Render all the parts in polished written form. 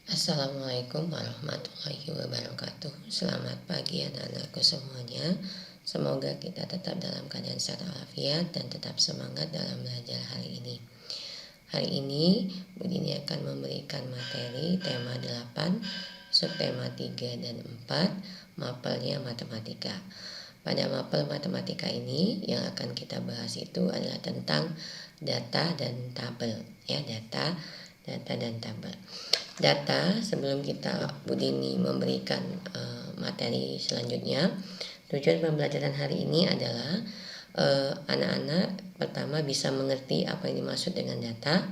Assalamualaikum warahmatullahi wabarakatuh. Selamat pagi anak-anakku semuanya. Semoga kita tetap dalam keadaan sehat walafiat dan tetap semangat dalam belajar hari ini. Hari ini Bu Dini akan memberikan materi tema 8, subtema 3 dan 4, mapelnya matematika. Pada mapel matematika ini yang akan kita bahas itu adalah tentang data dan tabel, ya, data dan tabel. Data, sebelum Bu Dini memberikan materi selanjutnya, tujuan pembelajaran hari ini adalah anak-anak pertama bisa mengerti apa yang dimaksud dengan data,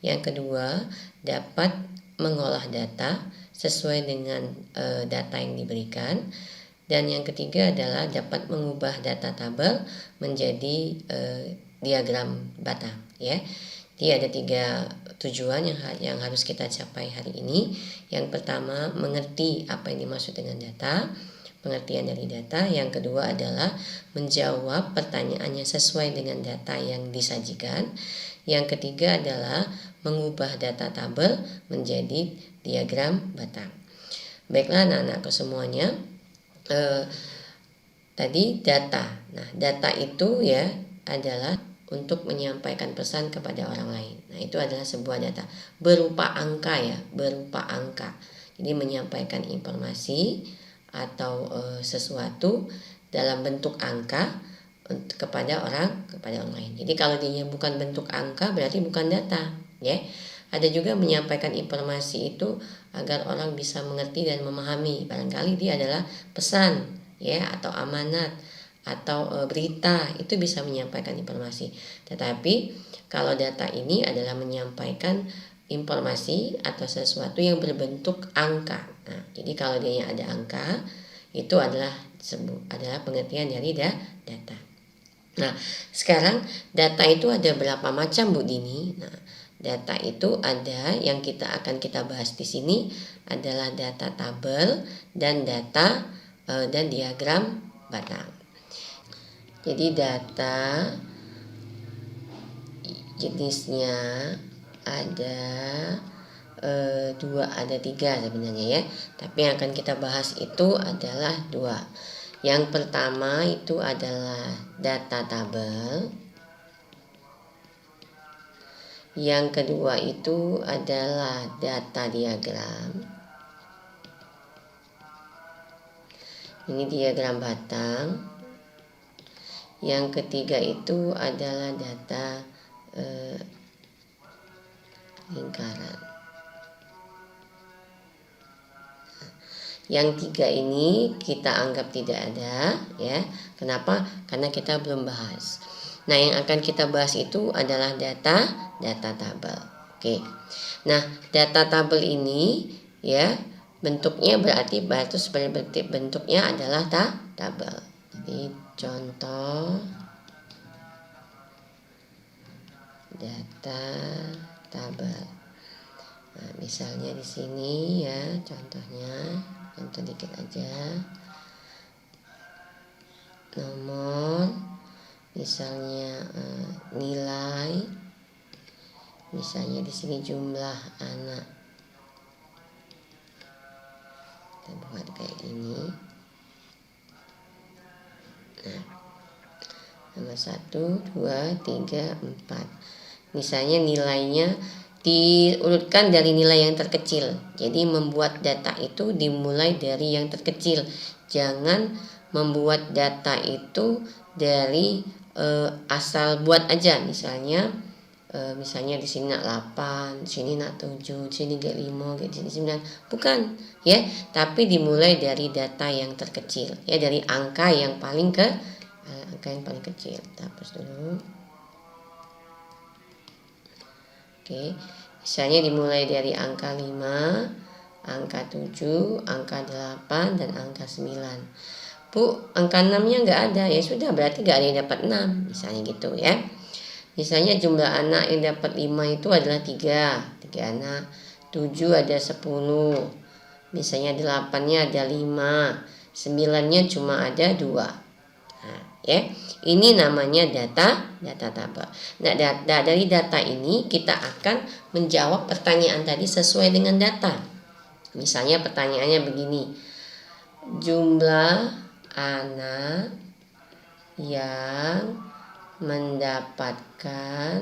yang kedua dapat mengolah data sesuai dengan data yang diberikan, dan yang ketiga adalah dapat mengubah data tabel menjadi diagram batang, ya. Jadi ada 3 tujuan yang harus kita capai hari ini. Yang pertama, mengerti apa yang dimaksud dengan data, pengertian dari data. Yang kedua adalah menjawab pertanyaannya sesuai dengan data yang disajikan. Yang ketiga adalah mengubah data tabel menjadi diagram batang. Baiklah anak-anakku semuanya, tadi data. Nah, data itu ya adalah untuk menyampaikan pesan kepada orang lain. Nah, itu adalah sebuah data berupa angka, ya, berupa angka. Jadi menyampaikan informasi atau sesuatu dalam bentuk angka kepada orang lain. Jadi kalau dia bukan bentuk angka berarti bukan data, ya. Ada juga menyampaikan informasi itu agar orang bisa mengerti dan memahami. Barangkali dia adalah pesan, ya, atau amanat atau berita, itu bisa menyampaikan informasi. Tetapi kalau data ini adalah menyampaikan informasi atau sesuatu yang berbentuk angka. Nah, jadi kalau dia ada angka, itu adalah pengertian dari data. Nah, sekarang data itu ada berapa macam, Bu Dini? Nah, data itu ada yang akan kita bahas di sini adalah data tabel dan data dan diagram batang. Jadi data jenisnya ada 3 sebenarnya, ya. Tapi yang akan kita bahas itu adalah 2. Yang pertama itu adalah data tabel. Yang kedua itu adalah data diagram. Ini diagram batang. Yang ketiga itu adalah data lingkaran. Yang 3 ini kita anggap tidak ada, ya. Kenapa? Karena kita belum bahas. Nah, yang akan kita bahas itu adalah data tabel. Oke. Nah, data tabel ini, ya, bentuknya berarti sebagai bentuknya adalah tabel. Jadi contoh data tabel. Nah, misalnya di sini, ya, contoh dikit aja. Nomor, misalnya nilai, misalnya di sini jumlah anak. Kita buat kayak ini. Nah, nomor 1, 2, 3, 4. Misalnya nilainya diurutkan dari nilai yang terkecil. Jadi membuat data itu dimulai dari yang terkecil. Jangan membuat data itu dari asal buat aja. Misalnya di sini nak 8, sini nak 7, sini get 5, get 9. Bukan, ya, tapi dimulai dari data yang terkecil, ya, dari angka yang paling kecil. Kita hapus dulu. Oke. Misalnya dimulai dari angka 5, angka 7, angka 8 dan angka 9. Bu, angka 6-nya enggak ada. Ya sudah, berarti enggak ada yang dapat 6, misalnya gitu, ya. Misalnya jumlah anak yang dapat 5 itu adalah 3 anak. 7 ada 10. Misalnya 8-nya ada 5. 9-nya cuma ada 2. Nah, ya. Ini namanya data tabel. Nah, dari data ini kita akan menjawab pertanyaan tadi sesuai dengan data. Misalnya pertanyaannya begini. Jumlah anak yang mendapatkan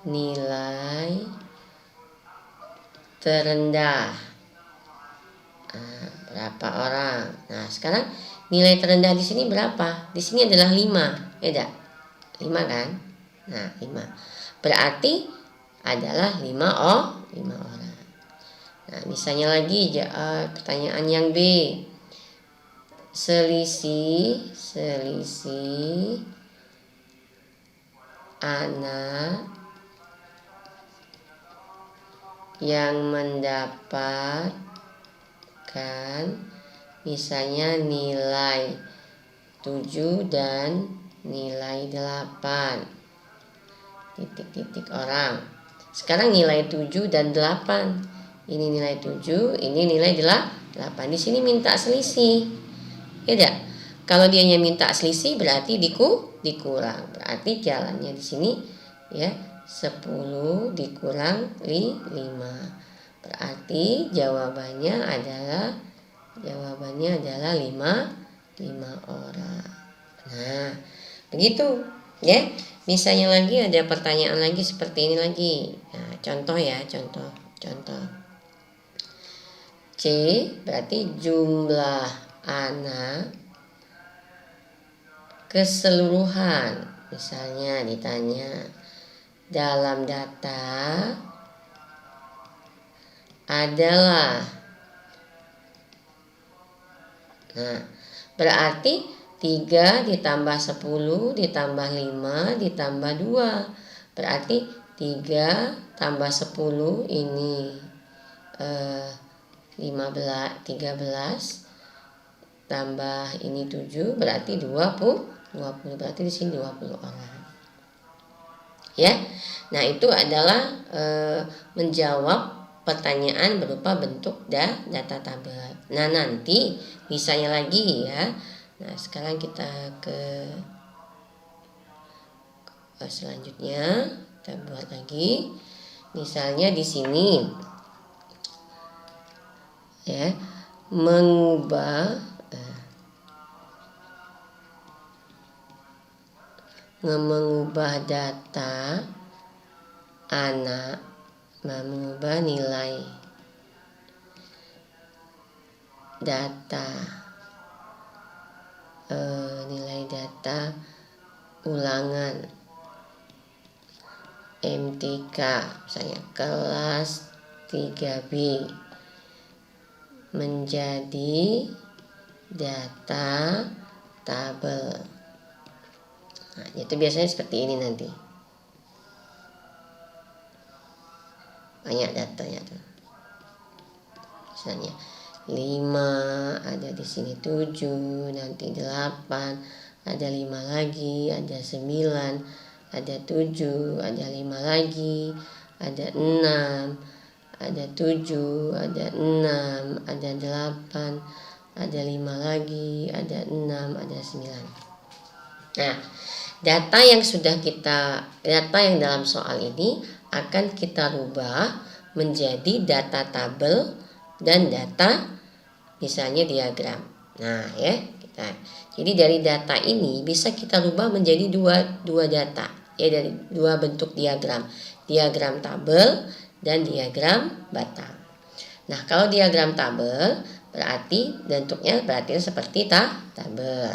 nilai terendah. Berapa orang? Nah, sekarang nilai terendah di sini berapa? Di sini adalah 5, ya enggak? 5 kan? Nah, 5. Berarti adalah 5 orang. Nah, misalnya lagi pertanyaan yang B. Selisih anak yang mendapatkan misalnya nilai 7 dan nilai 8. Titik-titik orang. Sekarang nilai 7 dan 8. Ini nilai 7, ini nilai 8. Di sini minta selisih. Ya tidak? Kalau dia hanya minta selisih berarti dikurang. Berarti jalannya di sini ya 10 dikurang 5. Berarti jawabannya adalah 5 orang. Nah, begitu ya. Misalnya lagi ada pertanyaan lagi seperti ini lagi. Nah, contoh ya, contoh. C berarti jumlah anak keseluruhan. Misalnya ditanya dalam data adalah. Nah, berarti 3 ditambah 10 ditambah 5 ditambah 2. Berarti 3 tambah 10 ini 13 tambah ini 7 berarti 20. Berarti di sini 20 orang. Ya. Nah, itu adalah menjawab pertanyaan berupa bentuk data tabel. Nah, nanti misalnya lagi ya. Nah, sekarang kita ke selanjutnya kita buat lagi. Misalnya di sini ya, mengubah data anak, mengubah nilai data ulangan MTK misalnya kelas 3B menjadi data tabel. Nah, itu biasanya seperti ini nanti. Banyak datanya tuh. Misalnya 5, ada di sini 7, nanti 8, ada 5 lagi, ada 9, ada 7, ada 5 lagi, ada 6, ada 7, ada 6, ada 8, ada 5 lagi, ada 6, ada 9. Nah, data yang dalam soal ini akan kita rubah menjadi data tabel dan data misalnya diagram. Nah, ya, jadi dari data ini bisa kita rubah menjadi dua data, ya, dari 2 bentuk diagram tabel dan diagram batang. Nah, kalau diagram tabel berarti bentuknya seperti tabel.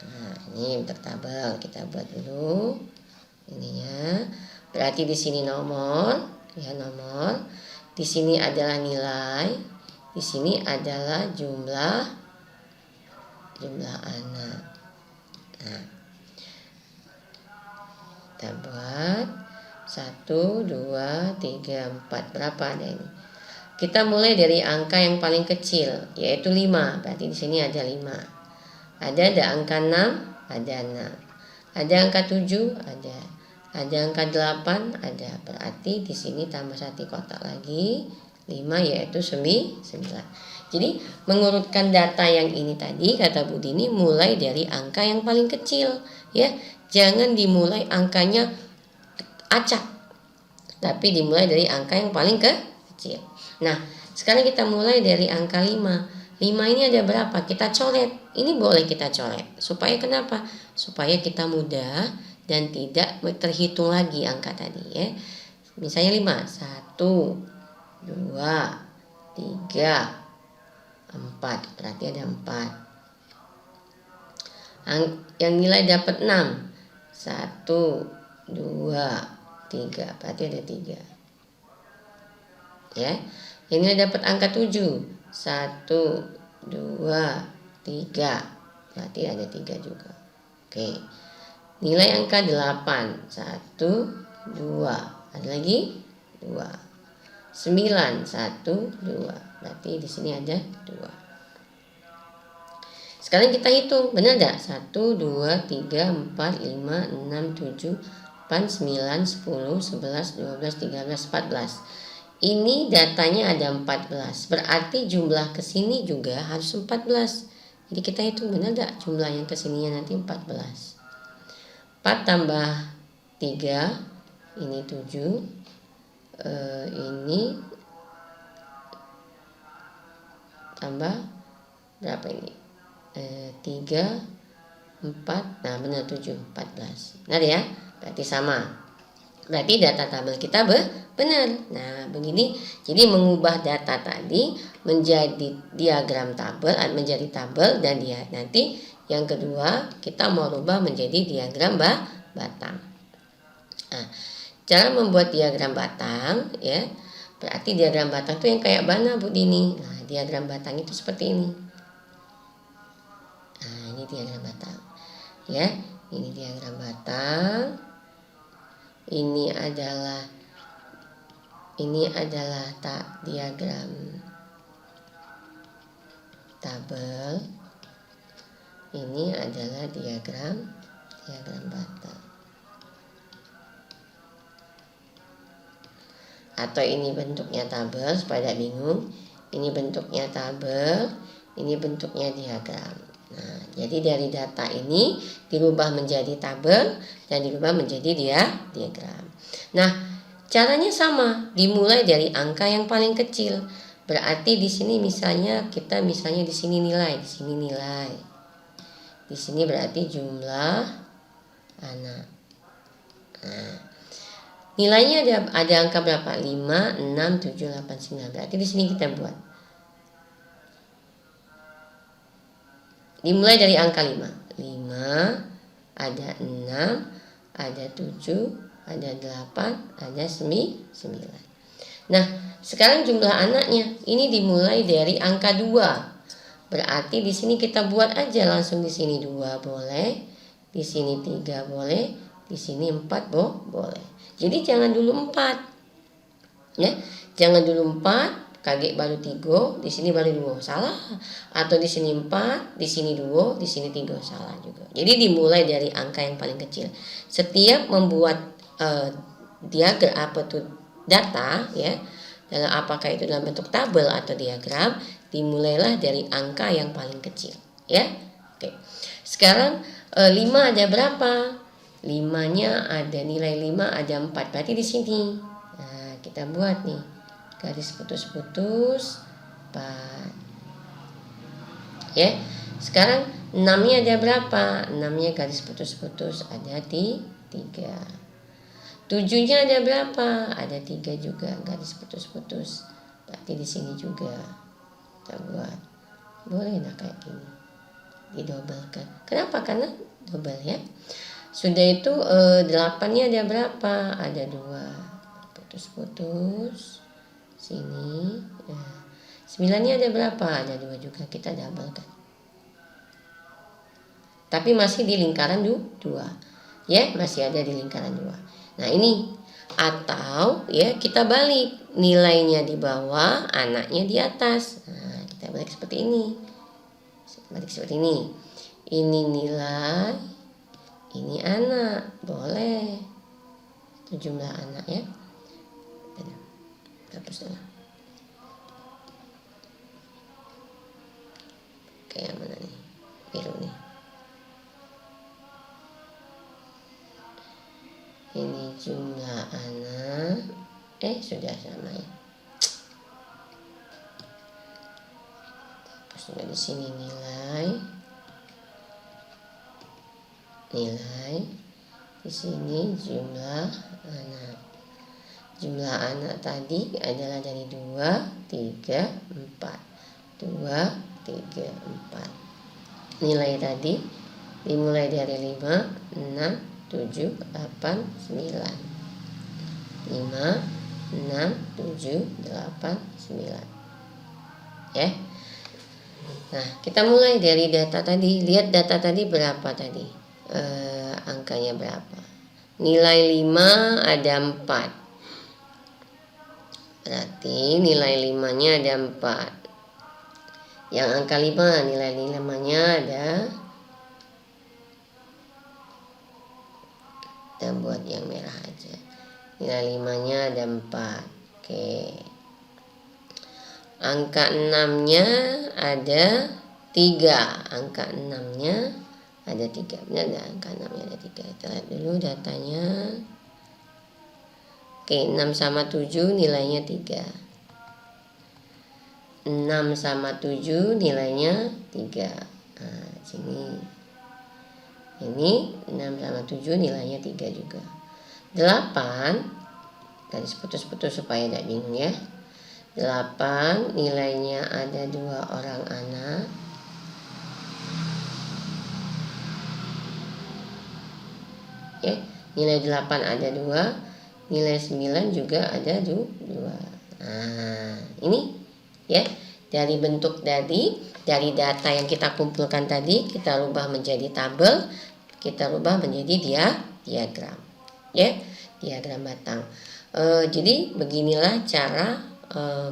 Nah, ini bentuk tabel, kita buat dulu ininya. Berarti di sini nomor. Di sini adalah nilai, di sini adalah jumlah anak. Nah, kita buat 1, 2, 3, 4. Berapa ada ini? Kita mulai dari angka yang paling kecil, yaitu 5. Berarti di sini ada 5. Ada angka 6, ada 6. Ada angka 7, ada angka 8, ada. Berarti di sini tambah 1 kotak lagi 5, yaitu 9. Jadi mengurutkan data yang ini tadi, kata Bu Dini, mulai dari angka yang paling kecil, ya. Jangan dimulai angkanya acak. tapi dimulai dari angka yang paling kecil. Nah, sekarang kita mulai dari angka 5. 5 ini ada berapa? Kita coret. Ini boleh kita coret. Supaya kenapa? Supaya kita mudah dan tidak terhitung lagi angka tadi ya. Misalnya 5. 1, 2, 3, 4. Berarti ada 4. Yang nilai dapat 6. 1, 2, 3. Berarti ada 3. Ya. Yang nilai dapat angka 7. 1, 2, 3. Berarti ada 3 juga. Oke. Nilai angka 8. 1, 2. Ada lagi 2. 9, 1, 2. Berarti di sini ada 2. Sekarang kita hitung, benar enggak? 1, 2, 3, 4, 5, 6, 7, 8, 9, 10, 11, 12, 13, 14. Ini datanya ada 14. Berarti jumlah kesini juga harus 14. Jadi kita hitung, benar enggak jumlah yang kesininya nanti 14. 4 tambah 3, ini 7. Ini tambah berapa ini? 3, 4, nah benar 7, 14. Benar ya? Berarti sama. Berarti data tabel kita benar. Nah begini, jadi mengubah data tadi menjadi diagram tabel, menjadi tabel, dan dia nanti yang kedua kita mau rubah menjadi diagram batang. Nah, cara membuat diagram batang ya, berarti diagram batang itu yang kayak mana Bu Dini? Nah diagram batang itu seperti ini. Nah ini diagram batang ya, ini diagram batang. Ini adalah diagram tabel. Ini adalah diagram batang. Atau ini bentuknya tabel supaya tidak bingung. Ini bentuknya tabel, ini bentuknya diagram. Nah, jadi dari data ini dirubah menjadi tabel dan dirubah menjadi diagram. Nah, caranya sama, dimulai dari angka yang paling kecil. Berarti di sini misalnya di sini nilai, di sini berarti jumlah anak. Nah, nilainya ada angka berapa? 5, 6, 7, 8, 9. Berarti di sini kita buat. Dimulai dari angka 5. 5, ada 6, ada 7, ada 8, ada 9. Nah, sekarang jumlah anaknya ini dimulai dari angka 2. Berarti di sini kita buat aja langsung, di sini 2 boleh, di sini 3 boleh, di sini 4 boleh. Jadi jangan dulu 4. Ya, jangan dulu 4, kaget baru 3, di sini baru 2, salah. Atau di sini 4, di sini 2, di sini 3, salah juga. Jadi dimulai dari angka yang paling kecil. Setiap membuat diagram data ya, dalam apakah itu dalam bentuk tabel atau diagram, dimulailah dari angka yang paling kecil ya. Oke. Sekarang 5 ada berapa? 5-nya ada nilai 5 ada 4. Berarti di sini. Nah, kita buat nih garis putus-putus 4. Ya. Sekarang 6-nya ada berapa? 6-nya garis putus-putus ada 3. 7-nya ada berapa? Ada 3 juga garis putus-putus. Berarti di sini juga kita buat. Boleh nah kayak gini. Didobelkan. Kenapa? Karena double ya. Sudah itu 8-nya ada berapa? Ada 2. Putus-putus. Sini. Nah, 9-nya ada berapa? Ada 2 juga. Kita doublekan. Tapi masih di lingkaran 2. Ya, masih ada di lingkaran 2. Nah ini, atau ya kita balik, nilainya di bawah, anaknya di atas. Nah kita balik seperti ini. Ini nilai, ini anak, boleh. Itu jumlah anak ya. Hapus dulu. Oke, yang mana nih? Biru nih. Ini jumlah anak, sudah sama ya. Sudah di sini nilai di sini jumlah anak. Jumlah anak tadi adalah dari 2, 3, 4. 2, 3, 4. Nilai tadi dimulai dari 5, 6, 7, 8, 9. 5, 6, 7, 8, 9. Ya. Nah, kita mulai dari data tadi. Lihat data tadi berapa tadi? Angkanya berapa? Nilai 5 ada 4. Berarti nilai 5-nya ada 4. Yang angka 5, nilai 5-nya ada, kita buat yang merah aja. Nilai 5-nya ada 4. Oke. Angka 6-nya ada 3. Angka 6-nya ada 3. Benar enggak? Angka 6-nya ada 3. Kita lihat dulu datanya. Oke, 6 sama 7 nilainya 3. 6 sama 7 nilainya 3. Nah, sini. Ini 6 sama 7 nilainya 3 juga. 8, garis putus-putus supaya tidak bingung ya. 8 nilainya ada 2 orang anak. Ya, nilai 8 ada 2, nilai 9 juga ada 2. Nah, ini ya, dari bentuk dari data yang kita kumpulkan tadi, kita rubah menjadi tabel, kita rubah menjadi diagram. Ya, diagram batang. Jadi beginilah cara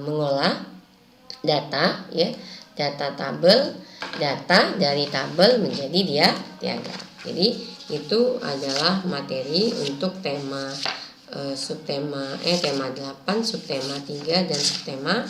mengolah data ya, data tabel, data dari tabel menjadi diagram. Jadi itu adalah materi untuk tema subtema tema 8, subtema 3 dan subtema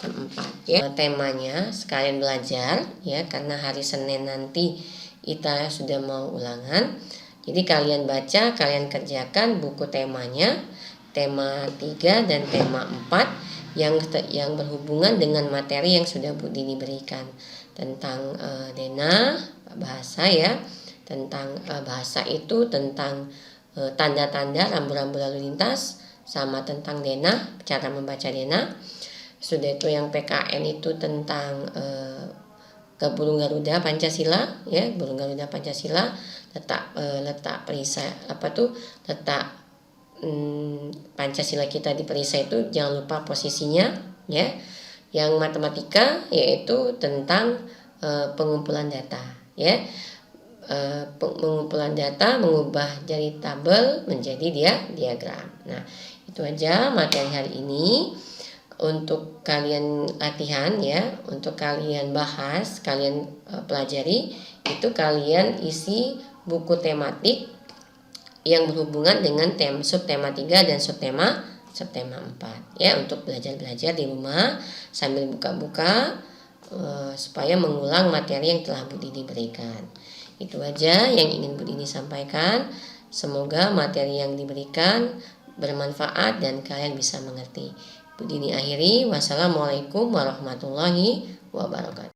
4 ya. Temanya sekalian belajar ya, karena hari Senin nanti kita sudah mau ulangan. Jadi kalian baca, kalian kerjakan buku temanya, tema 3 dan tema 4 yang berhubungan dengan materi yang sudah Bu Dini berikan tentang Dena bahasa ya, tentang bahasa itu tentang tanda-tanda rambu-rambu lalu lintas, sama tentang Dena, cara membaca Dena. Sudah itu yang PKN itu tentang ke burung Garuda Pancasila ya, burung Garuda Pancasila, letak perisai letak Pancasila kita di perisai itu jangan lupa posisinya ya. Yang matematika yaitu tentang pengumpulan data ya. Pengumpulan data mengubah dari tabel menjadi diagram. Nah, itu aja materi hari ini untuk kalian latihan ya, untuk kalian bahas, kalian pelajari. Itu kalian isi buku tematik yang berhubungan dengan subtema 3 dan subtema 4 ya, untuk belajar-belajar di rumah sambil buka-buka supaya mengulang materi yang telah Bu Dini berikan. Itu aja yang ingin Bu Dini sampaikan. Semoga materi yang diberikan bermanfaat dan kalian bisa mengerti. Bu Dini akhiri, wassalamualaikum warahmatullahi wabarakatuh.